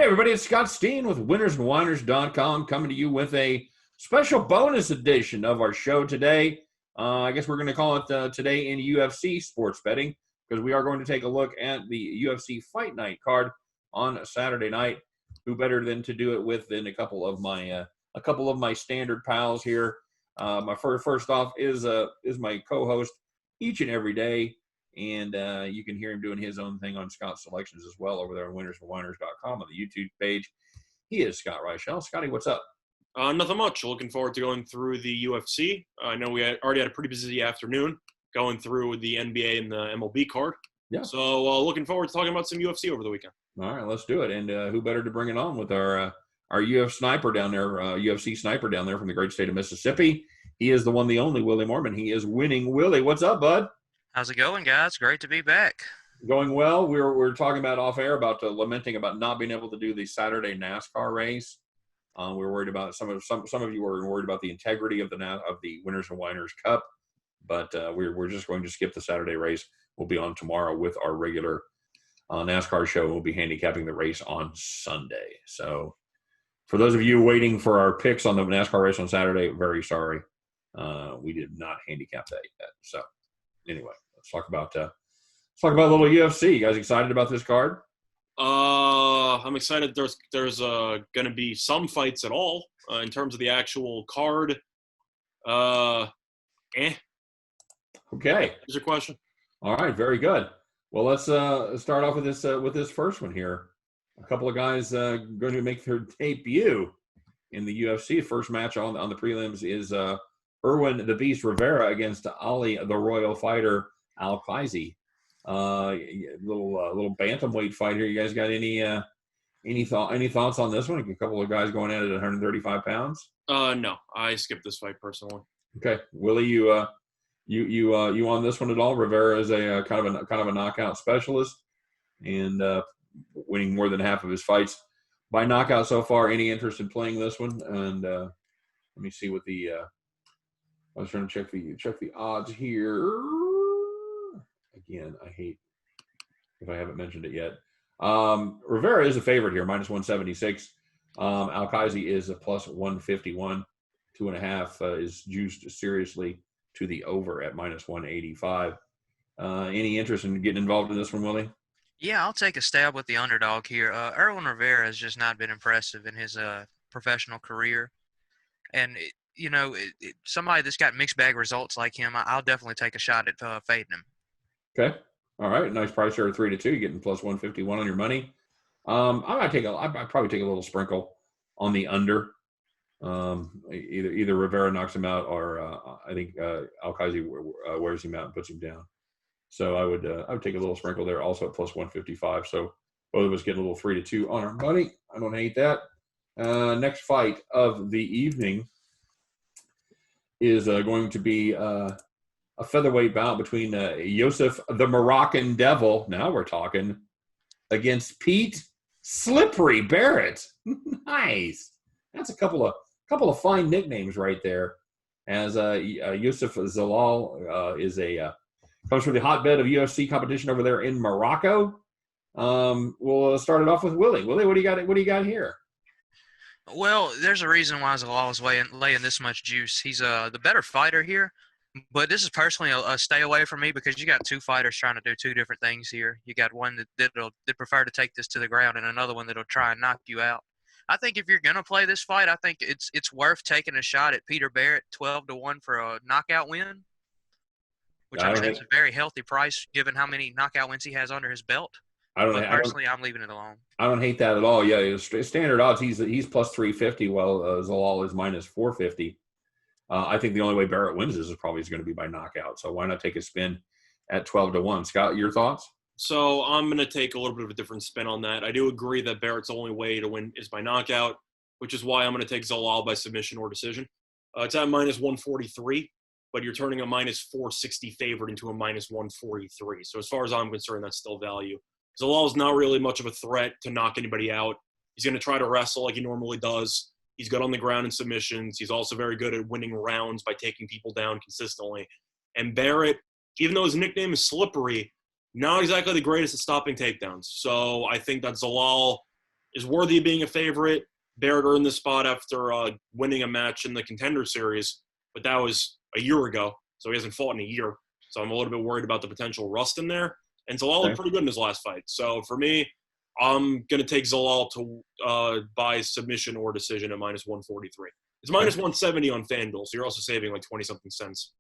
Everybody, it's Scott Steehn with winnersandwhiners.com coming to you with a special bonus edition of our show today. I guess we're going to call it Today in UFC Sports Betting, because we are going to take a look at the UFC Fight Night card on Saturday night. Who better than to do it with than a couple of my standard pals here. My first off is my co-host each and every day. And you can hear him doing his own thing on Scott's Selections as well over there on winnersandwhiners.com on the YouTube page. He is Scott Reichel. Scotty, what's up? Nothing much. Looking forward to going through the UFC. I know we already had a pretty busy afternoon going through the NBA and the MLB card. Yeah. So looking forward to talking about some UFC over the weekend. All right, let's do it. And who better to bring it on with our UFC sniper down there from the great state of Mississippi. He is the one, the only Willie Mormon. He is Winning Willie. What's up, bud? How's it going, guys? Great to be back. Going well. We're talking about off air about lamenting about not being able to do the Saturday NASCAR race. We were worried about some of you were worried about the integrity of the Winners and Whiners Cup, but we're just going to skip the Saturday race. We'll be on tomorrow with our regular NASCAR show. We'll be handicapping the race on Sunday. So for those of you waiting for our picks on the NASCAR race on Saturday, very sorry, we did not handicap that yet. So anyway. Let's talk about a little UFC. You guys excited about this card? I'm excited. There's going to be some fights at all in terms of the actual card. Okay. Is your question? All right, very good. Well, let's start off with this first one here. A couple of guys going to make their debut in the UFC. First match on the prelims is Irwin the Beast Rivera against Ali the Royal Fighter Al-Qazi. Little bantamweight fight here. You guys got any thoughts on this one? A couple of guys going at it at 135 pounds. No, I skipped this fight personally. Okay, Willie, you on this one at all? Rivera is a kind of a knockout specialist, and winning more than half of his fights by knockout so far. Any interest in playing this one? And let me see what the I was trying to check the odds here. Again, I hate if I haven't mentioned it yet. Rivera is a favorite here, minus 176. Al-Qazi is a plus 151. 2.5 is juiced seriously to the over at minus 185. Any interest in getting involved in this one, Willie? Yeah, I'll take a stab with the underdog here. Irwin Rivera has just not been impressive in his professional career. And, somebody that's got mixed bag results like him, I'll definitely take a shot at fading him. Okay. All right. Nice price here at 3-2. You're getting plus 151 on your money. I'd probably take a little sprinkle on the under. Either Rivera knocks him out, or I think Al-Qazi wears him out and puts him down. So I would take a little sprinkle there, also at plus 155. So both of us get a little 3-2 on our money. I don't hate that. Next fight of the evening is going to be a featherweight bout between Yosef the Moroccan Devil, now we're talking, against Pete Slippery Barrett. Nice. That's a couple of fine nicknames right there. As Yusuf Zalal comes from the hotbed of UFC competition over there in Morocco. We'll start it off with Willie. Willie, what do you got here? Well, there's a reason why Zalal is laying this much juice. He's the better fighter here. But this is personally a stay away from me, because you got two fighters trying to do two different things here. You got one that prefer to take this to the ground, and another one that'll try and knock you out. I think if you're gonna play this fight, I think it's worth taking a shot at Peter Barrett, 12-1 for a knockout win, which I think is a very healthy price given how many knockout wins he has under his belt. I'm leaving it alone. I don't hate that at all. Yeah, standard odds. He's plus 350, while Zalal is minus 450. I think the only way Barrett wins is probably going to be by knockout. So why not take a spin at 12-1? Scott, your thoughts? So I'm going to take a little bit of a different spin on that. I do agree that Barrett's only way to win is by knockout, which is why I'm going to take Zalal by submission or decision. It's at minus 143, but you're turning a minus 460 favorite into a minus 143. So as far as I'm concerned, that's still value. Zalal's not really much of a threat to knock anybody out. He's going to try to wrestle like he normally does. He's good on the ground in submissions. He's also very good at winning rounds by taking people down consistently. And Barrett, even though his nickname is Slippery, not exactly the greatest at stopping takedowns. So I think that Zalal is worthy of being a favorite. Barrett earned this spot after winning a match in the Contender Series, but that was a year ago, so he hasn't fought in a year. So I'm a little bit worried about the potential rust in there. And Zalal looked pretty good in his last fight. So for me, I'm going to take Zalal to by submission or decision at minus 143. It's minus 170 on FanDuel, so you're also saving like 20-something cents.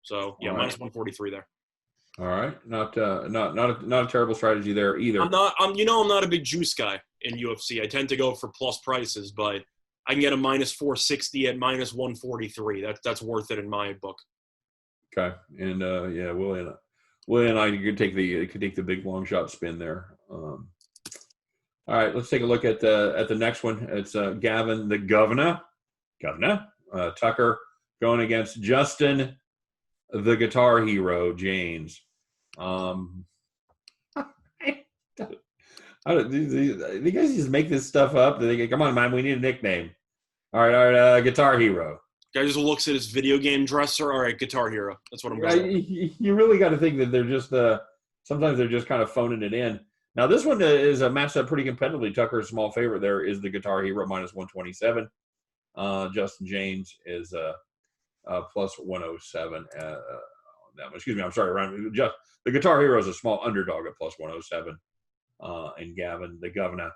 So yeah, minus 143 there. All right, not a terrible strategy there either. I'm not a big juice guy in UFC. I tend to go for plus prices, but I can get a minus 460 at minus 143. That's worth it in my book. Okay, and yeah, Willie and I could take the big long shot spin there. All right, let's take a look at the next one. It's Gavin the Governor Tucker going against Justin the Guitar Hero James. You guys just make this stuff up. They go, come on, man, we need a nickname. All right, Guitar Hero. Guy just looks at his video game dresser. All right, Guitar Hero. That's what I'm going. You really got to think that they're just sometimes they're just kind of phoning it in. Now this one is a match that pretty competitively. Tucker's small favorite there is the Guitar Hero minus 127. Justin James is plus 107. Excuse me, I'm sorry. The Guitar Hero is a small underdog at plus 107. And Gavin, the Governor,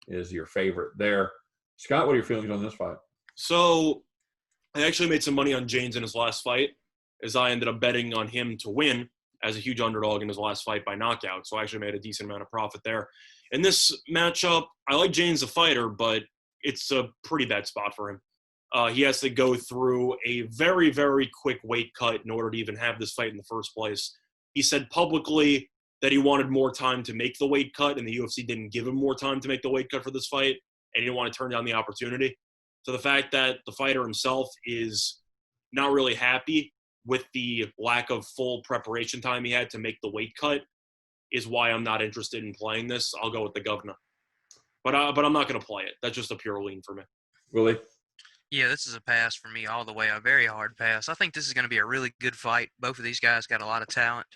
is your favorite there. Scott, what are your feelings on this fight? So I actually made some money on James in his last fight, as I ended up betting on him to win as a huge underdog in his last fight by knockout. So I actually made a decent amount of profit there. In this matchup, I like James the fighter, but it's a pretty bad spot for him. He has to go through a very, very quick weight cut in order to even have this fight in the first place. He said publicly that he wanted more time to make the weight cut, and the UFC didn't give him more time to make the weight cut for this fight, and he didn't want to turn down the opportunity. So the fact that the fighter himself is not really happy with the lack of full preparation time he had to make the weight cut is why I'm not interested in playing this. I'll go with the Governor. But I'm not going to play it. That's just a pure lean for me. Willie? Yeah, this is a pass for me all the way, a very hard pass. I think this is going to be a really good fight. Both of these guys got a lot of talent,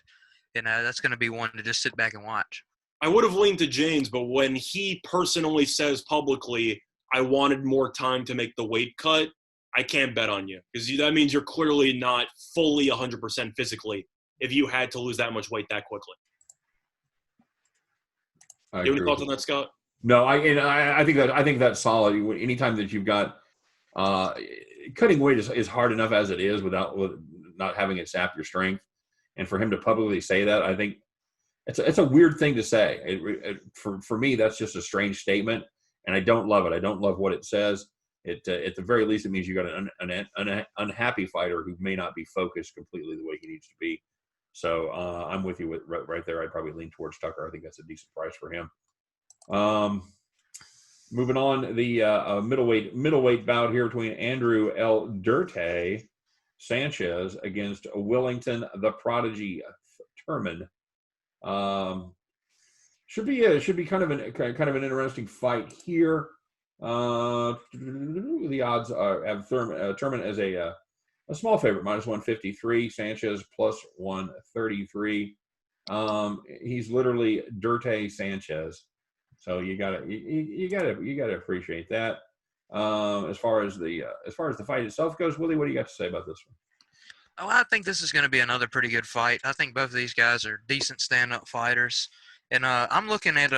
and that's going to be one to just sit back and watch. I would have leaned to James, but when he personally says publicly, I wanted more time to make the weight cut, I can't bet on you, because that means you're clearly not fully 100% physically if you had to lose that much weight that quickly. Do you have any thoughts on that, Scott? No, I think that's solid. Anytime that you've got cutting weight is hard enough as it is with not having it sap your strength, and for him to publicly say that, I think it's a weird thing to say. For me, that's just a strange statement, and I don't love it. I don't love what it says. At the very least, it means you got an unhappy fighter who may not be focused completely the way he needs to be. So I'm with you right there. I'd probably lean towards Tucker. I think that's a decent price for him. Moving on, the middleweight bout here between Andrew El Dirte Sanchez against Wellington the Prodigy Turman. Should be kind of an interesting fight here. The odds have Turman as a small favorite, minus 153. Sanchez plus 133. He's literally Dirte Sanchez, so you gotta appreciate that. As far as the fight itself goes, Willie, what do you got to say about this one? Oh, I think this is going to be another pretty good fight. I think both of these guys are decent stand-up fighters. And I'm looking at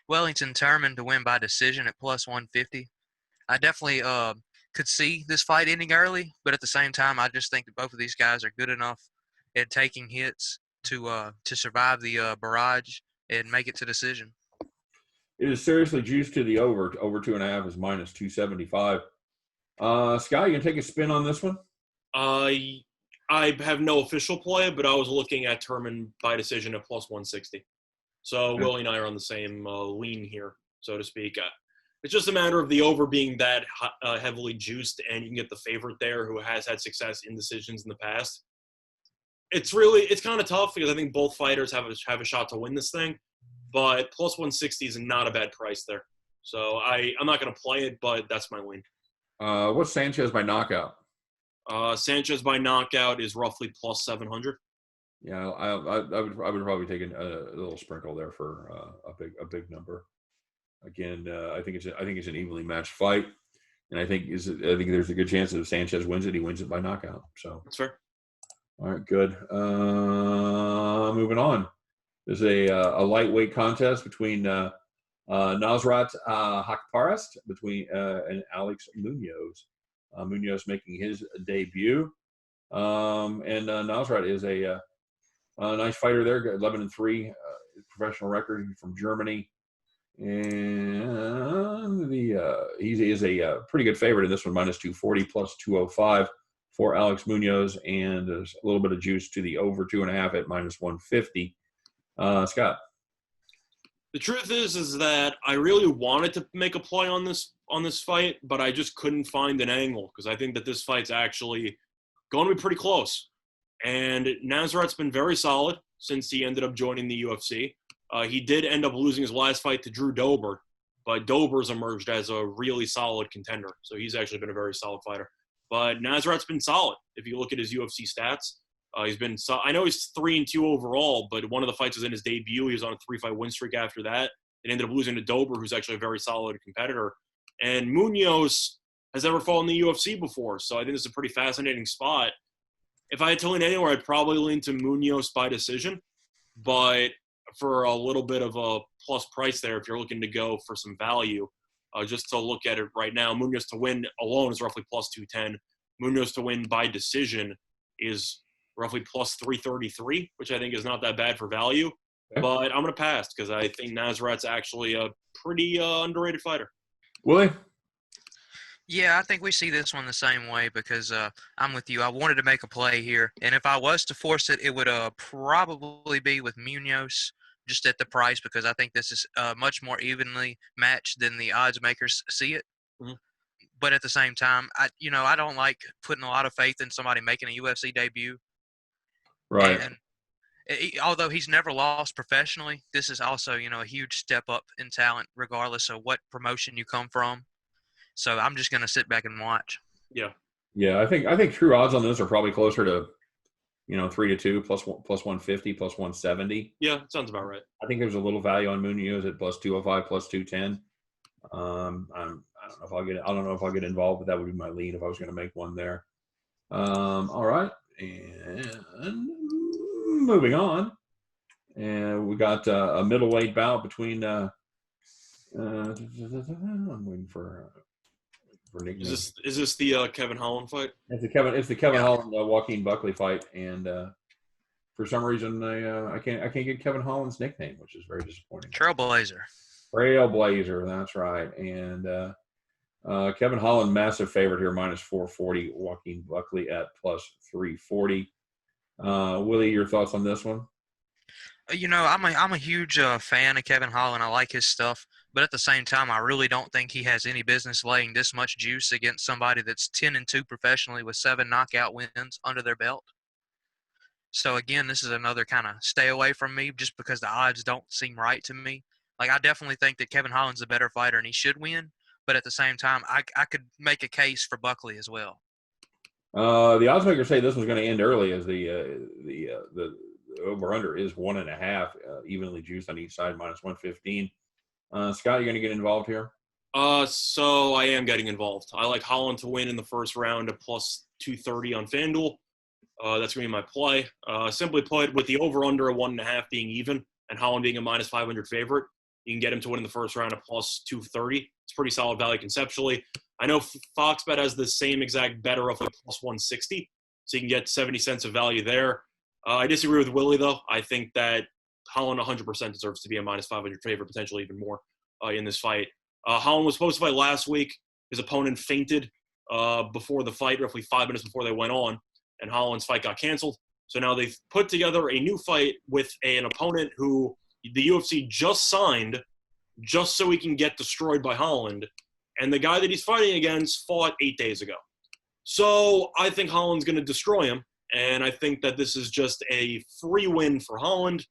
Wellington Turman to win by decision at plus 150. I definitely could see this fight ending early, but at the same time, I just think that both of these guys are good enough at taking hits to survive the barrage and make it to decision. It is seriously juiced to the over 2.5 is minus 275. Scott, you gonna take a spin on this one? I have no official play, but I was looking at Turman by decision at plus 160. So okay. Willie and I are on the same lean here, so to speak. It's just a matter of the over being that heavily juiced, and you can get the favorite there who has had success in decisions in the past. It's kind of tough because I think both fighters have a shot to win this thing, but plus 160 is not a bad price there. So I'm not going to play it, but that's my lean. What's Sanchez by knockout? Sanchez by knockout is roughly plus 700. Yeah, I would probably take a little sprinkle there for a big number. Again, I think it's an evenly matched fight, and I think there's a good chance that if Sanchez wins it, he wins it by knockout. So That's fair. all right, good. Moving on. There's a lightweight contest between Nasrat Hakparast and Alex Munoz. Munoz making his debut, and Nasrat is a nice fighter there. 11-3 professional record from Germany, and he is a pretty good favorite in this one, -240 plus 205 for Alex Munoz, and there's a little bit of juice to the over 2.5 at -150. Scott. The truth is that I really wanted to make a play on this fight, but I just couldn't find an angle because I think that this fight's actually going to be pretty close. And Nasrat's been very solid since he ended up joining the UFC. He did end up losing his last fight to Drew Dober, but Dober's emerged as a really solid contender. So he's actually been a very solid fighter. But Nasrat's been solid. If you look at his UFC stats, he's been. I know he's 3-2 overall, but one of the fights was in his debut. He was on a 3-fight win streak after that. It ended up losing to Dober, who's actually a very solid competitor. And Munoz has never fought in the UFC before, so I think this is a pretty fascinating spot. If I had to lean anywhere, I'd probably lean to Munoz by decision, but for a little bit of a plus price there, if you're looking to go for some value, just to look at it right now, Munoz to win alone is roughly plus 210. Munoz to win by decision is roughly plus 333, which I think is not that bad for value. Okay. But I'm going to pass because I think Nasrat's actually a pretty underrated fighter. Willie? Yeah, I think we see this one the same way because I'm with you. I wanted to make a play here, and if I was to force it, it would probably be with Munoz just at the price because I think this is much more evenly matched than the odds makers see it. Mm-hmm. But at the same time, I don't like putting a lot of faith in somebody making a UFC debut. Right. And although he's never lost professionally, this is also, a huge step up in talent regardless of what promotion you come from. So I'm just going to sit back and watch. Yeah. Yeah, I think true odds on this are probably closer to 3-2 plus 150 plus 170. Yeah, sounds about right. I think there's a little value on Munoz at plus 205 plus 210. I don't know if I'll get involved, but that would be my lead if I was going to make one there. All right, and moving on, and we got a middleweight bout between. I'm waiting for Nick. Is this the Kevin Holland fight? It's the Kevin Holland Joaquin Buckley fight, and for some reason I can't get Kevin Holland's nickname, which is very disappointing. Trailblazer, that's right. And Kevin Holland, massive favorite here, -440. Joaquin Buckley at plus 340. Willie, your thoughts on this one? I'm a huge fan of Kevin Holland. I like his stuff. But at the same time, I really don't think he has any business laying this much juice against somebody that's 10-2 professionally with 7 knockout wins under their belt. So, again, this is another kind of stay away from me just because the odds don't seem right to me. Like, I definitely think that Kevin Holland's a better fighter and he should win. But at the same time, I could make a case for Buckley as well. The odds makers say this one's going to end early as the over-under is 1.5, evenly juiced on each side, -115. Scott, you going to get involved here? So I am getting involved. I like Holland to win in the first round at plus 230 on FanDuel. That's going to be my play. Simply put, with the over-under at 1.5 being even and Holland being a -500 favorite, you can get him to win in the first round at plus 230. It's pretty solid value conceptually. I know FoxBet has the same exact bet roughly plus 160, so you can get 70 cents of value there. I disagree with Willie, though. I think that Holland 100% deserves to be a -500 favorite, potentially even more in this fight. Holland was supposed to fight last week. His opponent fainted before the fight, roughly 5 minutes before they went on, and Holland's fight got canceled. So now they've put together a new fight with an opponent who the UFC just signed just so he can get destroyed by Holland. And the guy that he's fighting against fought 8 days ago. So I think Holland's going to destroy him. And I think that this is just a free win for Holland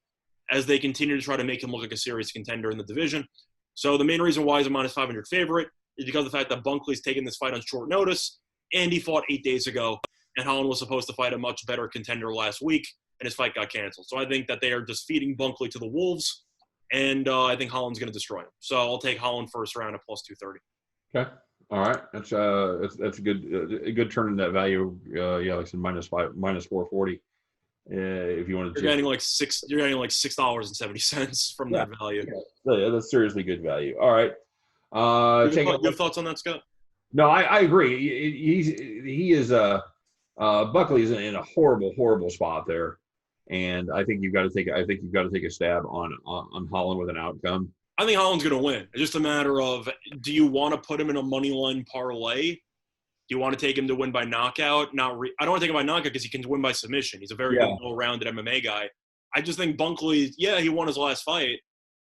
as they continue to try to make him look like a serious contender in the division. So the main reason why he's a -500 favorite is because of the fact that Buckley's taken this fight on short notice, and he fought 8 days ago, and Holland was supposed to fight a much better contender last week, and his fight got canceled. So I think that they are just feeding Buckley to the wolves, and I think Holland's going to destroy him. So I'll take Holland first round at plus 230. Okay. All right. That's a good turn in that value. Yeah, like I said, minus 440. If you wanted to, You're getting like $6.70 from that value. Yeah, that's seriously good value. All right. You have thoughts on that, Scott? No, I agree. He is Buckley's in a horrible spot there, and I think you've got to take a stab on Holland with an outcome. I think Holland's going to win. It's just a matter of, do you want to put him in a money line parlay? Do you want to take him to win by knockout? I don't want to take him by knockout because he can win by submission. He's a very good, well-rounded MMA guy. I just think Bunkley, he won his last fight,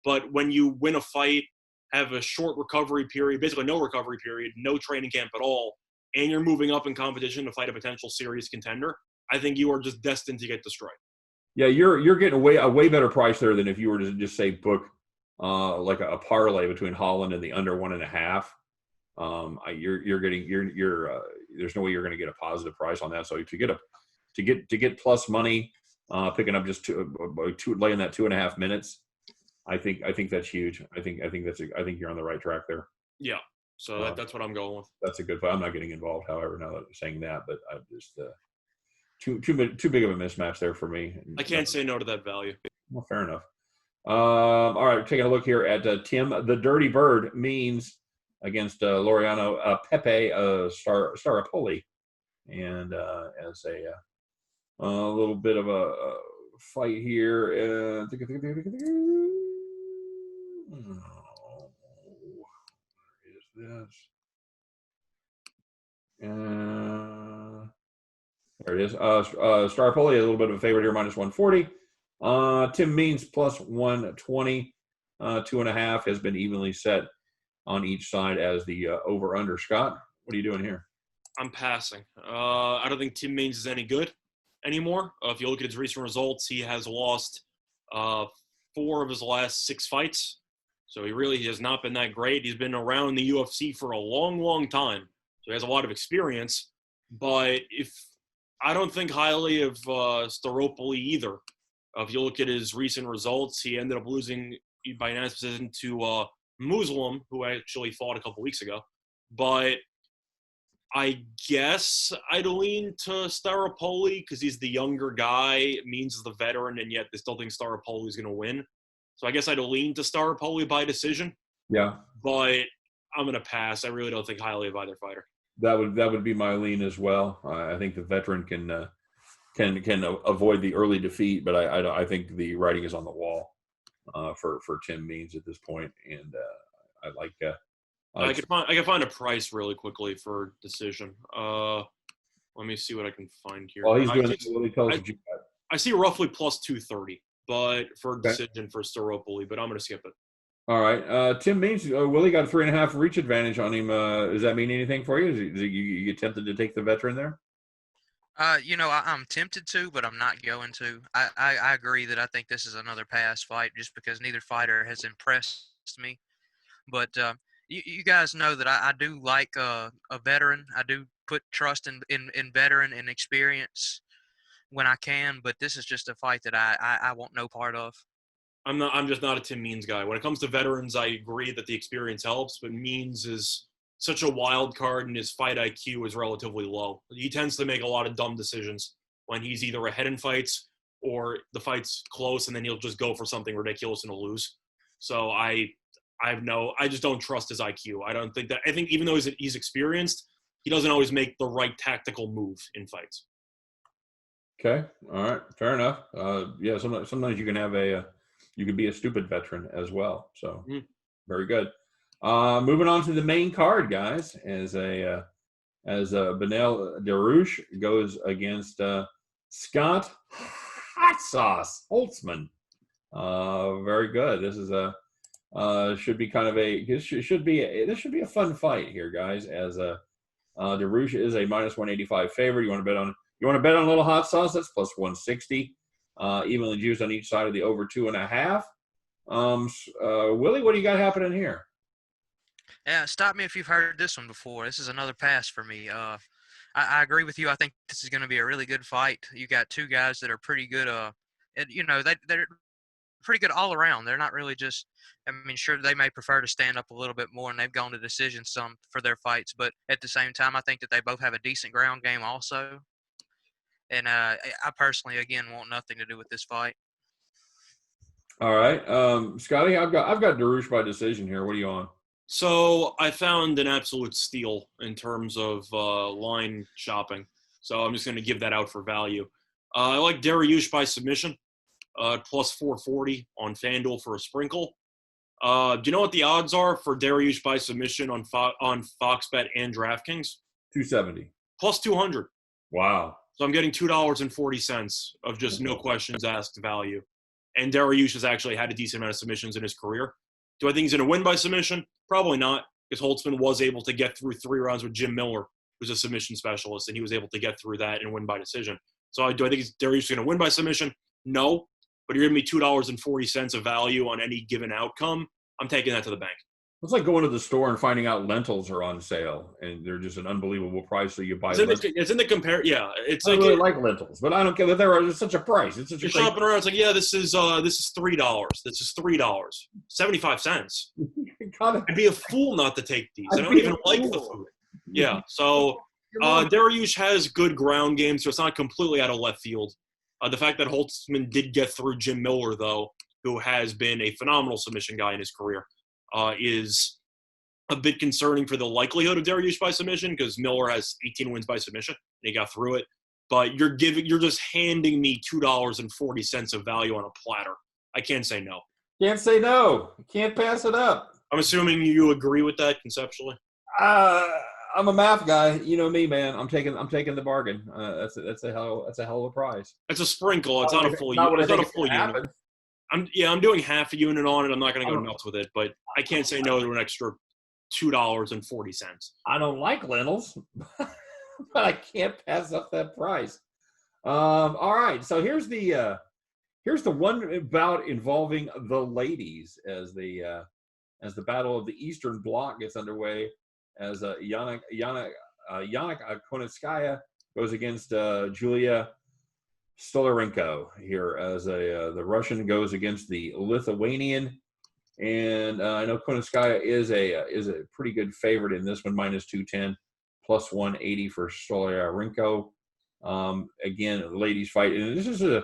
but when you win a fight, have a short recovery period, basically no recovery period, no training camp at all, and you're moving up in competition to fight a potential serious contender, I think you are just destined to get destroyed. Yeah, you're getting a way better price there than if you were to just say book like a parlay between Holland and the under 1.5. There's no way you're going to get a positive price on that. So to get plus money, picking up just laying that 2.5 minutes, I think that's huge. I think you're on the right track there. Yeah. So that's what I'm going with. That's a good fight. I'm not getting involved, however, now that you're saying that, but I just too big of a mismatch there for me. I can't say no to that value. Well, fair enough. All right, taking a look here at Tim the Dirty Bird Means against Laureano Pepe Staropoli, and as a little bit of a fight here. This. There it is. Staropoli, a little bit of a favorite here, minus 140. Tim Means plus 120. 2.5 has been evenly set on each side as the over-under. Scott, what are you doing here? I'm passing. I don't think Tim Means is any good anymore. If you look at his recent results, he has lost 4 of his last 6 fights. So he has not been that great. He's been around the UFC for a long, long time. So he has a lot of experience. But I don't think highly of Staropoli either. If you look at his recent results, he ended up losing by unanimous decision to Muslim, who actually fought a couple weeks ago. But I guess I'd lean to Staropoli because he's the younger guy. Means is the veteran, and yet they still think Staropoli is going to win. So I guess I'd lean to Staropoli by decision. Yeah. But I'm going to pass. I really don't think highly of either fighter. That would be my lean as well. I think the veteran can avoid the early defeat, but I think the writing is on the wall for Tim Means at this point, and I like. I can find a price really quickly for decision. Let me see what I can find here. Well, he's doing that. What he tells you. I see roughly plus 230, but for decision for Staropoli, but I'm going to skip it. All right. Tim Means, Willie got a 3.5 reach advantage on him. Does that mean anything for you? You get tempted to take the veteran there? I'm tempted to, but I'm not going to. I agree that I think this is another pass fight just because neither fighter has impressed me. But you guys know that I do like a veteran. I do put trust in veteran and experience when I can, but this is just a fight that I want no part of. I'm just not a Tim Means guy. When it comes to veterans, I agree that the experience helps, but Means is such a wild card and his fight IQ is relatively low. He tends to make a lot of dumb decisions when he's either ahead in fights or the fight's close and then he'll just go for something ridiculous and he'll lose. So I just don't trust his IQ. I think even though he's experienced, he doesn't always make the right tactical move in fights. Okay. All right. Fair enough. Yeah. Sometimes you can have you can be a stupid veteran as well. So very good. Moving on to the main card, guys, as Benel DeRouche goes against Scott Hot Sauce Holtzman. Very good. This is should be a fun fight here, guys. As DeRouche is a minus 185 favorite. You want to bet on a little hot sauce? That's plus 160. Evenly juiced on each side of the over 2.5. Willie, what do you got happening here? Yeah, stop me if you've heard this one before. This is another pass for me. I agree with you. I think this is going to be a really good fight. You got two guys that are pretty good. And they're pretty good all around. They're not really just. I mean, sure, they may prefer to stand up a little bit more, and they've gone to decisions some for their fights. But at the same time, I think that they both have a decent ground game also. And I personally, again, want nothing to do with this fight. All right, Scotty, I've got Darush by decision here. What are you on? So I found an absolute steal in terms of line shopping. So I'm just going to give that out for value. I like Dariush by submission, plus 440 on FanDuel for a sprinkle. Do you know what the odds are for Dariush by submission on FoxBet and DraftKings? 270. Plus 200. Wow. So I'm getting $2.40 of just no questions asked value. And Dariush has actually had a decent amount of submissions in his career. Do I think he's going to win by submission? Probably not, because Holtzman was able to get through 3 rounds with Jim Miller, who's a submission specialist, and he was able to get through that and win by decision. So do I think Dariush is going to win by submission? No. But you're giving me $2.40 of value on any given outcome. I'm taking that to the bank. It's like going to the store and finding out lentils are on sale, and they're just an unbelievable price. So you buy. It's in the compare. Yeah, it's I like really like lentils, but I don't care that they're such a price. It's such you're a great shopping around. It's like, yeah, this is $3. This is $3.75. I'd be a fool not to take these. I don't even like the food. Yeah, so Dariush has good ground game, so it's not completely out of left field. The fact that Holtzman did get through Jim Miller, though, who has been a phenomenal submission guy in his career, is a bit concerning for the likelihood of Dariush by submission, because Miller has 18 wins by submission and he got through it. But you're just handing me $2.40 of value on a platter. I can't say no. Can't say no. Can't pass it up. I'm assuming you agree with that conceptually. I'm a math guy. You know me, man. I'm taking the bargain. That's a hell of a prize. It's a sprinkle. It's not a full unit. It's not a full unit. I'm doing half a unit on it. I'm not going to go nuts with it, but I can't say no to an extra $2.40. I don't like lentils, but I can't pass up that price. All right, so here's the one bout involving the ladies as the battle of the Eastern Bloc gets underway, as Yana Konitskaya goes against Julia Stolarenko here, as the Russian goes against the Lithuanian, and I know Konitskaya is a pretty good favorite in this one, minus 210, plus 180 for Stolarenko. Again, the ladies fight, and this is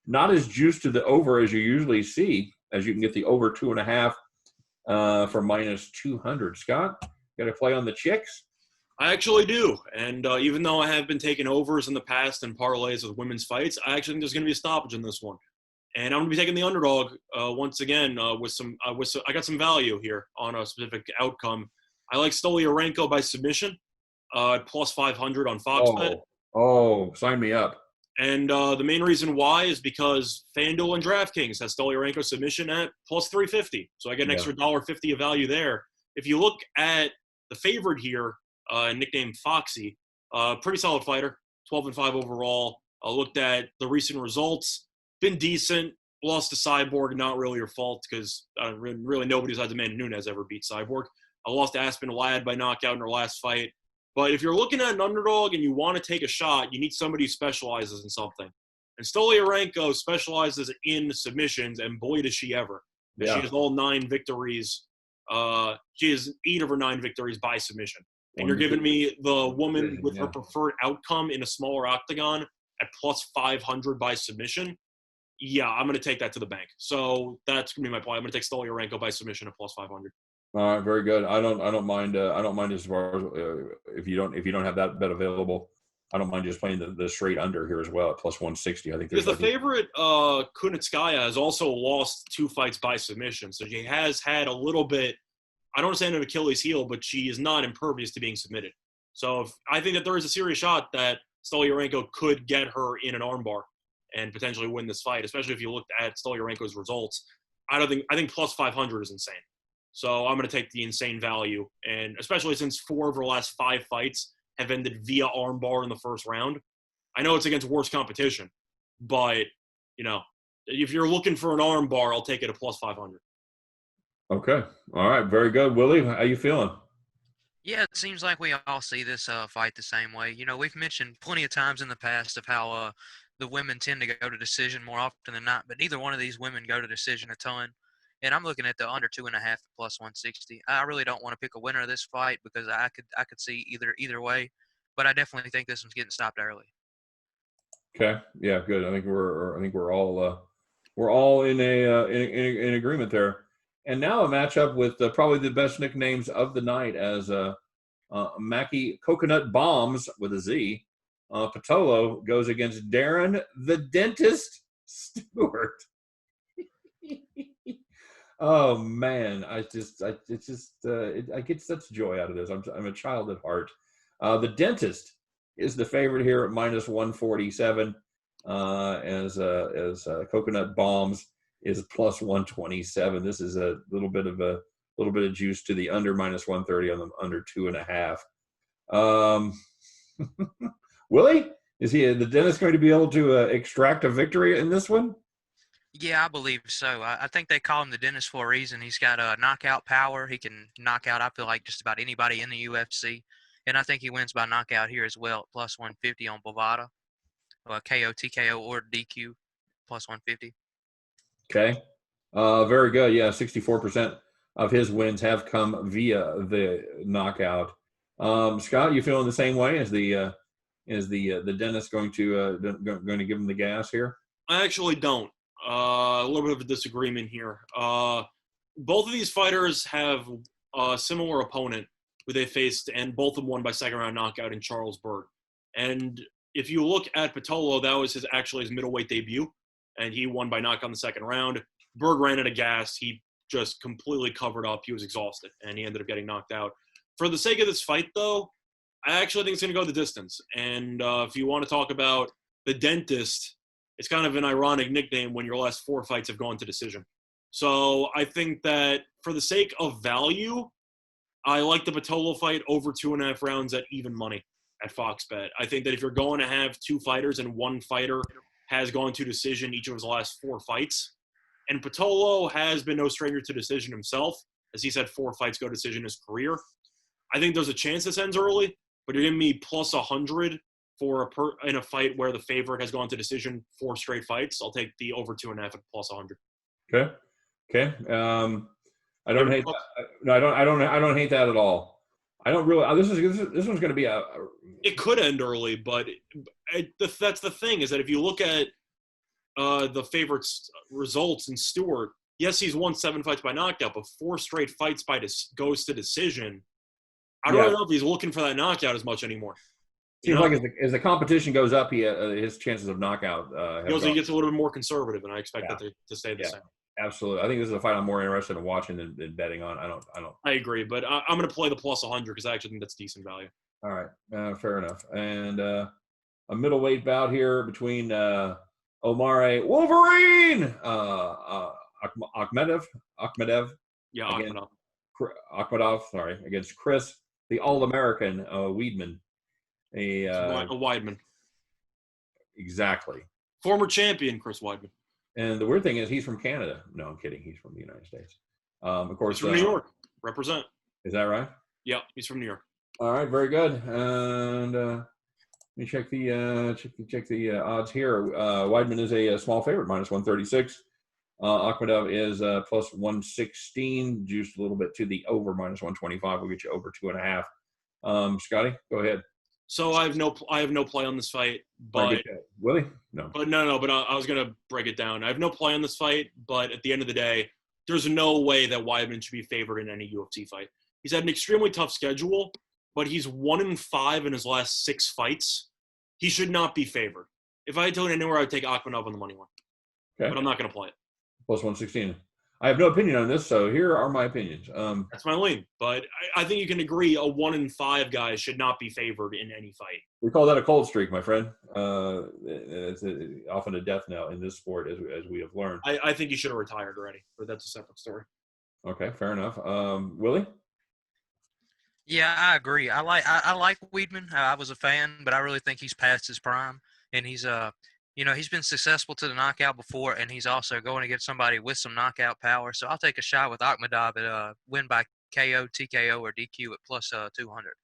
not as juiced to the over as you usually see, as you can get the over 2.5 for minus 200. Scott, got a play on the chicks? I actually do, and even though I have been taking overs in the past and parlays with women's fights, I actually think there's going to be a stoppage in this one, and I'm going to be taking the underdog once again with some. I got some value here on a specific outcome. I like Stolarenko by submission, plus 500 on FoxBet. Oh, sign me up. And the main reason why is because FanDuel and DraftKings has Stolarenko submission at plus 350, so I get an extra $1.50 of value there. If you look at the favorite here, nicknamed Foxy, pretty solid fighter, 12-5 overall. I looked at the recent results, been decent, lost to Cyborg, not really your fault, because really nobody besides Amanda Nunes ever beat Cyborg. I lost to Aspen Ladd by knockout in her last fight. But if you're looking at an underdog and you want to take a shot, you need somebody who specializes in something. And Stolarenko specializes in submissions, and boy, does she ever. Yeah. She has all 9 victories. She has 8 of her 9 victories by submission. And you're giving me the woman with her preferred outcome in a smaller octagon at plus 500 by submission. Yeah, I'm going to take that to the bank. So that's going to be my play. I'm going to take Stolarenko by submission at plus 500. All right, very good. I don't mind as far as if you don't have that bet available. I don't mind just playing the straight under here as well at plus 160. I think because the favorite Kunitskaya has also lost 2 fights by submission, so she has had a little bit. I don't understand an Achilles heel, but she is not impervious to being submitted. So I think that there is a serious shot that Stolarenko could get her in an armbar and potentially win this fight, especially if you looked at Stolarenko's results. I think plus 500 is insane. So I'm going to take the insane value, and especially since 4 of her last 5 fights have ended via armbar in the first round. I know it's against worse competition, but, if you're looking for an armbar, I'll take it at plus 500. Okay. All right. Very good. Willie, how you feeling? Yeah, it seems like we all see this fight the same way. We've mentioned plenty of times in the past of how the women tend to go to decision more often than not, but neither one of these women go to decision a ton. And I'm looking at the under 2.5 at plus 160. I really don't want to pick a winner of this fight because I could see either way, but I definitely think this one's getting stopped early. Okay. Yeah. Good. I think we're all in agreement there. And now a matchup with probably the best nicknames of the night as Mackie Coconut Bombs with a Z. Patolo goes against Darren the Dentist Stewart. Oh man, I get such joy out of this. I'm a child at heart. The Dentist is the favorite here at minus 147, as Coconut Bombs is plus 127. This is a little bit of juice to the under minus 130 on the under 2.5. Willie, is the Dentist going to be able to extract a victory in this one? Yeah, I believe so. I think they call him the Dentist for a reason. He's got a knockout power. He can knock out, I feel like, just about anybody in the UFC. And I think he wins by knockout here as well, at plus 150 on Bovada. KO, TKO, or DQ, plus 150. Okay. Very good. Yeah, 64% of his wins have come via the knockout. Scott, you feeling the same way? Is the Dentist going to give him the gas here? I actually don't. A little bit of a disagreement here. Both of these fighters have a similar opponent who they faced, and both of them won by second-round knockout in Charles Byrd. And if you look at Patolo, that was his middleweight debut, and he won by knockout in the second round. Byrd ran out of gas. He just completely covered up. He was exhausted, and he ended up getting knocked out. For the sake of this fight, though, I actually think it's going to go the distance. And if you want to talk about the Dentist, it's kind of an ironic nickname when your last 4 fights have gone to decision. So I think that for the sake of value, I like the Patolo fight over 2.5 rounds at even money at Fox Bet. I think that if you're going to have 2 fighters and one fighter has gone to decision each of his last 4 fights, and Patolo has been no stranger to decision himself, as he's had 4 fights go decision in his career. I think there's a chance this ends early, but you're giving me plus 100 in a fight where the favorite has gone to decision 4 straight fights. I'll take the over 2.5 at plus 100. Okay. I don't hate that. No, I don't hate that at all. I don't really. This one's going to be It could end early, but that's the thing is that if you look at the favorite's results in Stewart, yes, he's won 7 fights by knockout, but 4 straight fights goes to decision. I don't know if he's looking for that knockout as much anymore. Seems like as the competition goes up, his chances of knockout. He gets a little bit more conservative, and I expect that to stay the same. Absolutely, I think this is a fight I'm more interested in watching than betting on. I don't. I agree, but I'm going to play the plus 100 because I actually think that's decent value. All right, fair enough. And a middleweight bout here between Omari Wolverine Akhmedov. Yeah, Akhmedov. Sorry, against Chris, the All-American Weidman. A Weidman. Exactly. Former champion Chris Weidman. And the weird thing is he's from Canada. No, I'm kidding. He's from the United States. Of course, he's from New York. Represent. Is that right? Yeah, he's from New York. All right, very good. And let me check the odds here. Weidman is a small favorite, minus 136. Akhmedov is plus 116, juiced a little bit to the over, minus 125. We'll get you over 2.5. Scotty, go ahead. So I have no play on this fight, but Willie, no. But no. But I was gonna break it down. I have no play on this fight, but at the end of the day, there's no way that Weidman should be favored in any UFC fight. He's had an extremely tough schedule, but he's 1-5 in his last 6 fights. He should not be favored. If I had to go anywhere, I would take Akhmedov on the money line. Okay. But I'm not gonna play it. Plus 116. I have no opinion on this, so here are my opinions. That's my lean. But I think you can agree a 1-5 guy should not be favored in any fight. We call that a cold streak, my friend. It's often a death knell in this sport, as we have learned. I think he should have retired already, but that's a separate story. Okay, fair enough. Willie? Yeah, I agree. I like Weidman. I was a fan, but I really think he's past his prime, and he's he's been successful to the knockout before, and he's also going to get somebody with some knockout power. So I'll take a shot with Akhmedov at win by KO, TKO, or DQ at plus 200.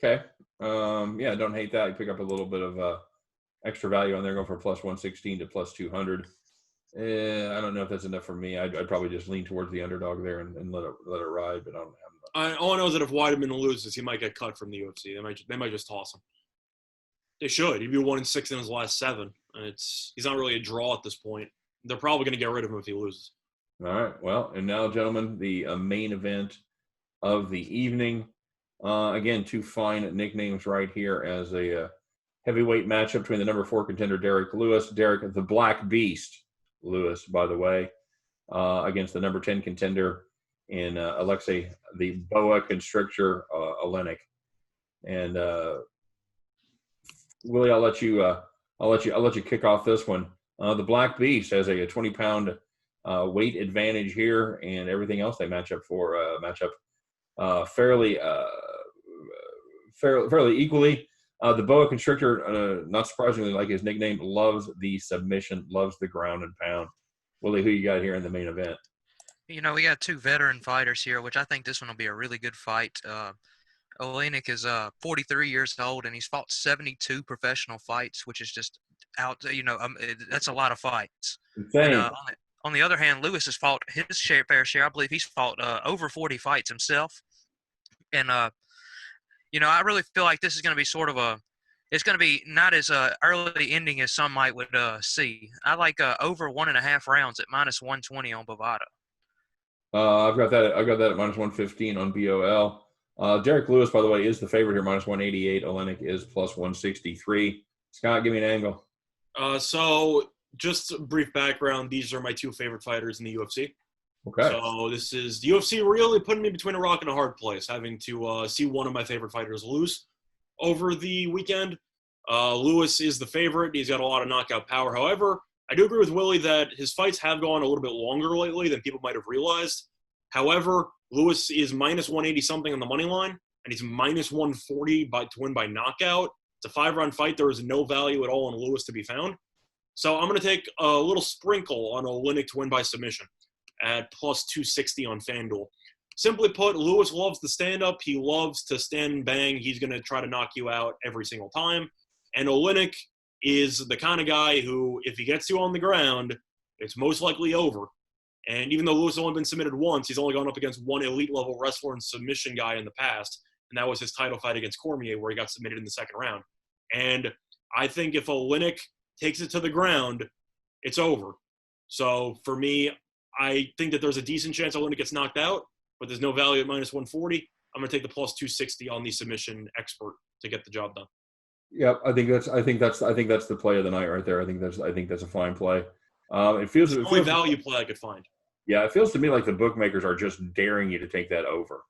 Okay. Don't hate that. You pick up a little bit of extra value on there, going from plus 116 to plus 200. I don't know if that's enough for me. I'd probably just lean towards the underdog there and let it ride. But all I know is that if Weidman loses, he might get cut from the UFC. They might just toss him. They should. He'd be 1-6 in his last 7, and he's not really a draw at this point. They're probably going to get rid of him if he loses. All right. Well, and now, gentlemen, the main event of the evening. Again, 2 fine nicknames right here as a heavyweight matchup between the number 4 contender Derek Lewis, Derek the Black Beast Lewis, by the way, against the number 10 contender in Alexei the Boa Constrictor Oleinik. And Willie, I'll let you kick off this one. The Black Beast has a 20-pound weight advantage here, and everything else they match up fairly equally. The Boa Constrictor, not surprisingly, like his nickname, loves the submission, loves the ground and pound. Willie, who you got here in the main event? We got 2 veteran fighters here, which I think this one will be a really good fight. Oleinik is 43 years old, and he's fought 72 professional fights, which is just out. That's a lot of fights. And, on the other hand, Lewis has fought his fair share. I believe he's fought over 40 fights himself. And I really feel like this is going to be it's going to be not as early ending as some would see. I like over 1.5 rounds at minus 120 on Bovada. I've got that at minus 115 on BOL. Derek Lewis, by the way, is the favorite here, minus 188. Oleinik is plus 163. Scott, give me an angle. So just a brief background. These are my 2 favorite fighters in the UFC. Okay. So this is the UFC really putting me between a rock and a hard place, having to see one of my favorite fighters lose over the weekend. Lewis is the favorite. He's got a lot of knockout power. However, I do agree with Willie that his fights have gone a little bit longer lately than people might have realized. However, Lewis is minus 180 something on the money line, and he's minus 140 to win by knockout. It's a 5-round fight. There is no value at all in Lewis to be found. So I'm going to take a little sprinkle on Oleinik to win by submission at plus 260 on FanDuel. Simply put, Lewis loves the stand-up. He loves to stand and bang. He's going to try to knock you out every single time. And Oleinik is the kind of guy who, if he gets you on the ground, it's most likely over. And even though Lewis has only been submitted once, he's only gone up against one elite-level wrestler and submission guy in the past, and that was his title fight against Cormier, where he got submitted in the 2nd round. And I think if Oleinik takes it to the ground, it's over. So for me, I think that there's a decent chance Oleinik gets knocked out, but there's no value at minus 140. I'm going to take the plus 260 on the submission expert to get the job done. Yep, I think that's the play of the night right there. I think that's a fine play. It feels the only value play I could find. Yeah, it feels to me like the bookmakers are just daring you to take that over,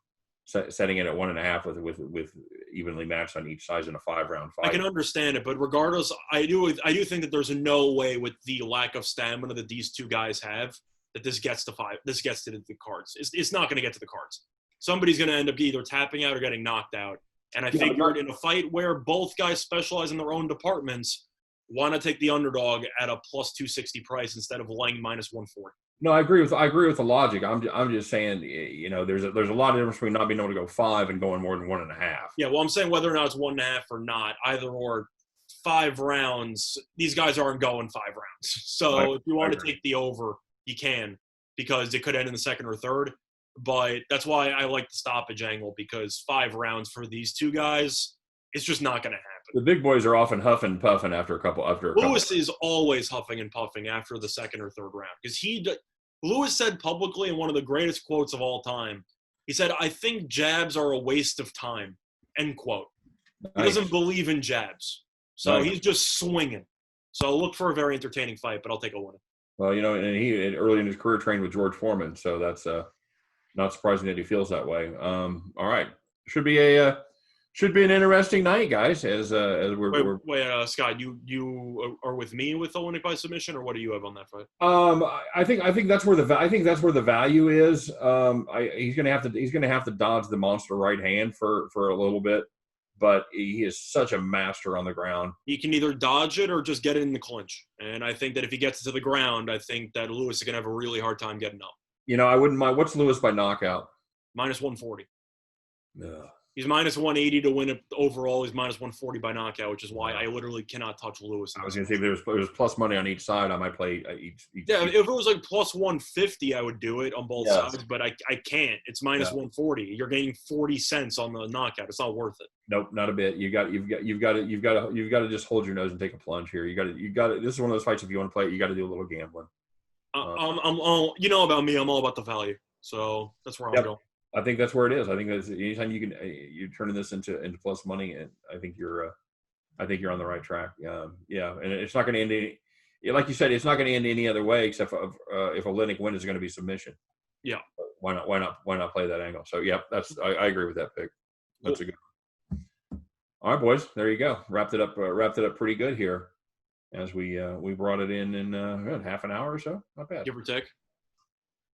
setting it at 1.5 with evenly matched on each side in a 5-round fight. I can understand it, but regardless, I do think that there's no way with the lack of stamina that these 2 guys have that this gets to 5. This gets to the cards. It's not going to get to the cards. Somebody's going to end up either tapping out or getting knocked out. And I figured in a fight where both guys specialize in their own departments, why not take the underdog at a plus 260 price instead of laying minus 140? No, I agree with the logic. I'm just saying, there's a lot of difference between not being able to go 5 and going more than 1.5. Yeah, well, I'm saying whether or not it's 1.5 or not, either or 5 rounds, these guys aren't going 5 rounds. So if you want to take the over, you can, because it could end in the 2nd or 3rd. But that's why I like the stoppage angle, because 5 rounds for these 2 guys, it's just not going to happen. The big boys are often huffing and puffing after a couple. Lewis is always huffing and puffing after the 2nd or 3rd round, because Lewis said publicly in one of the greatest quotes of all time, he said, "I think jabs are a waste of time," end quote. Nice. He doesn't believe in jabs. So He's just swinging. So look for a very entertaining fight, but I'll take a winner. Well, and he early in his career trained with George Foreman, so that's not surprising that he feels that way. All right, should be an interesting night, guys. As we're wait, Scott, you are with me with Oleinik by submission, or what do you have on that fight? I think that's where the value is. He's gonna have to dodge the monster right hand for a little bit, but he is such a master on the ground. He can either dodge it or just get it in the clinch. And I think that if he gets it to the ground, I think that Lewis is gonna have a really hard time getting up. I wouldn't mind. What's Lewis by knockout? Minus 140. Yeah. He's minus 180 to win it overall. He's minus 140 by knockout, which is why I literally cannot touch Lewis. I was going to say if there was plus money on each side, I might play each. Yeah, if it was like plus 150, I would do it on both sides, but I can't. It's minus 140. You're gaining 40 cents on the knockout. It's not worth it. Nope, not a bit. You've got to just hold your nose and take a plunge here. You got to. This is one of those fights. If you want to play it, you got to do a little gambling. You know about me. I'm all about the value, so that's where I'm going. I think that's where it is. I think that's anytime you're turning this into plus money, and I think you're on the right track. And it's not going to end like you said, it's not going to end any other way except if Oleinik wins, is going to be submission. Yeah. Why not play that angle? So I agree with that pick. That's a good one. All right, boys, there you go. Wrapped it up pretty good here, as we brought it in half an hour or so. Not bad, give or take.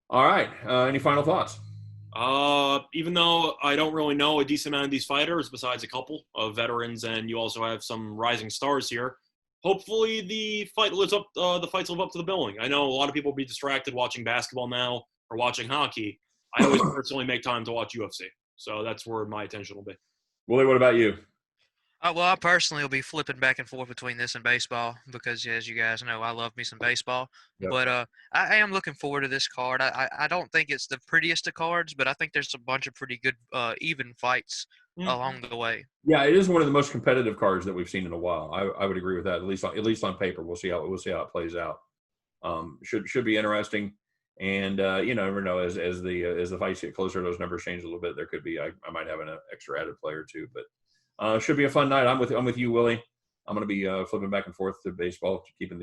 All right. Any final thoughts? Even though I don't really know a decent amount of these fighters, besides a couple of veterans, and you also have some rising stars here, hopefully the fights live up to the billing. I know a lot of people will be distracted watching basketball now or watching hockey. I always personally make time to watch UFC, so that's where my attention will be. Willie, what about you? Well, I personally will be flipping back and forth between this and baseball because, as you guys know, I love me some baseball. Yep. But I am looking forward to this card. I don't think it's the prettiest of cards, but I think there's a bunch of pretty good even fights along the way. Yeah, it is one of the most competitive cards that we've seen in a while. I would agree with that. At least on paper, we'll see how it plays out. Should be interesting. And you never know, as the fights get closer, those numbers change a little bit. There could be I might have an extra added player too, but. Should be a fun night. I'm with you, Willie. I'm going to be flipping back and forth to baseball, keeping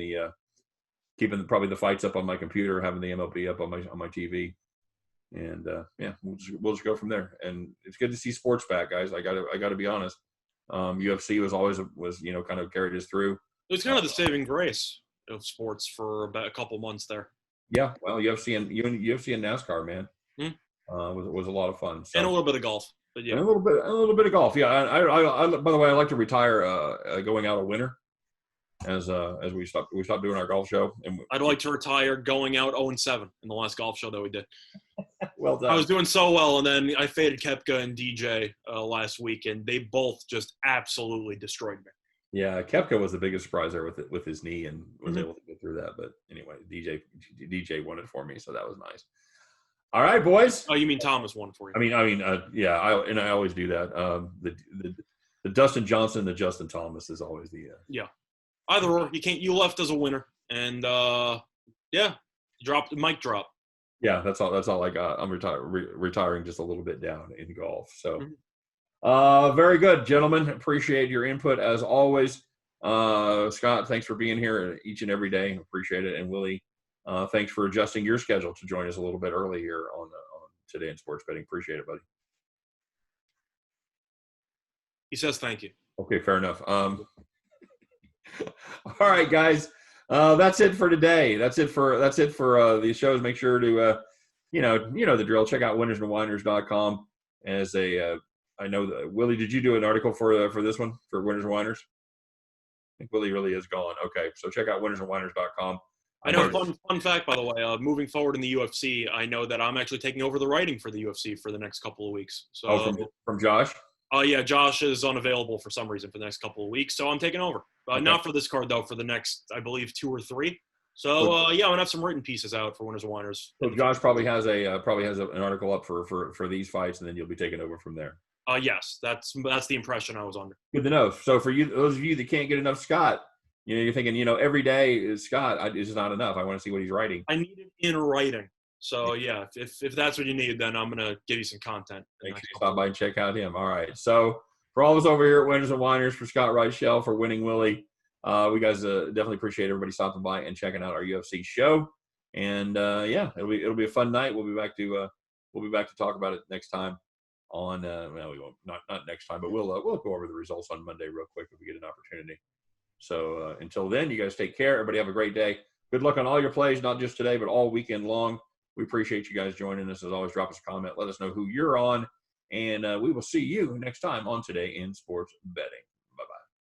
probably the fights up on my computer, having the MLB up on my TV, and we'll just go from there. And it's good to see sports back, guys. I got to be honest. UFC was kind of carried us through. It was kind of the saving grace of sports for about a couple months there. Yeah, well, UFC and NASCAR, man, was a lot of fun. So. And a little bit of golf. But yeah, and a little bit of golf. Yeah, I by the way, I like to retire going out a winner, as we stop doing our golf show. And I'd like to retire going out 0-7 in the last golf show that we did. Well done. I was doing so well, and then I faded Koepka and DJ last week, and they both just absolutely destroyed me. Yeah, Koepka was the biggest surprise there with his knee, and was able to get through that. But anyway, DJ won it for me, so that was nice. All right, boys. Oh, you mean Thomas won for you? I always do that. The Dustin Johnson and the Justin Thomas is always the yeah. Either or, you left as a winner, and dropped the mic drop. Yeah, that's all I got. I'm retiring just a little bit down in golf. So, very good, gentlemen. Appreciate your input as always. Scott, thanks for being here each and every day. Appreciate it, and Willie. Thanks for adjusting your schedule to join us a little bit early here on Today in Sports Betting. Appreciate it, buddy. He says thank you. Okay, fair enough. All right, guys. That's it for today. That's it for these shows. Make sure to you know the drill. Check out winnersandwhiners.com. I know that Willie, did you do an article for this one for Winners and Whiners? I think Willie really is gone. Okay, so check out winnersandwhiners.com. I know, fun fact, by the way, moving forward in the UFC, I know that I'm actually taking over the writing for the UFC for the next couple of weeks. So, from Josh? Yeah, Josh is unavailable for some reason for the next couple of weeks, so I'm taking over. Okay. Not for this card, though, for the next, I believe, 2 or 3. So, I'm going to have some written pieces out for Winners and Whiners. So Josh probably has an article up for these fights, and then you'll be taking over from there. Yes, that's the impression I was under. Good to know. So for you, those of you that can't get enough Scott, you're thinking, every day is Scott is not enough. I want to see what he's writing. I need it in writing. So, yeah, if that's what you need, then I'm going to give you some content. Make sure you stop by and check out him. All right. So, for all of us over here at Winners and Whiners, for Scott Reichel, for Winning Willie, we guys definitely appreciate everybody stopping by and checking out our UFC show. And, it'll be a fun night. We'll be back to talk about it next time on we won't, not next time, but we'll go over the results on Monday real quick if we get an opportunity. So until then, you guys take care. Everybody have a great day. Good luck on all your plays, not just today, but all weekend long. We appreciate you guys joining us. As always, drop us a comment. Let us know who you're on. And we will see you next time on Today in Sports Betting.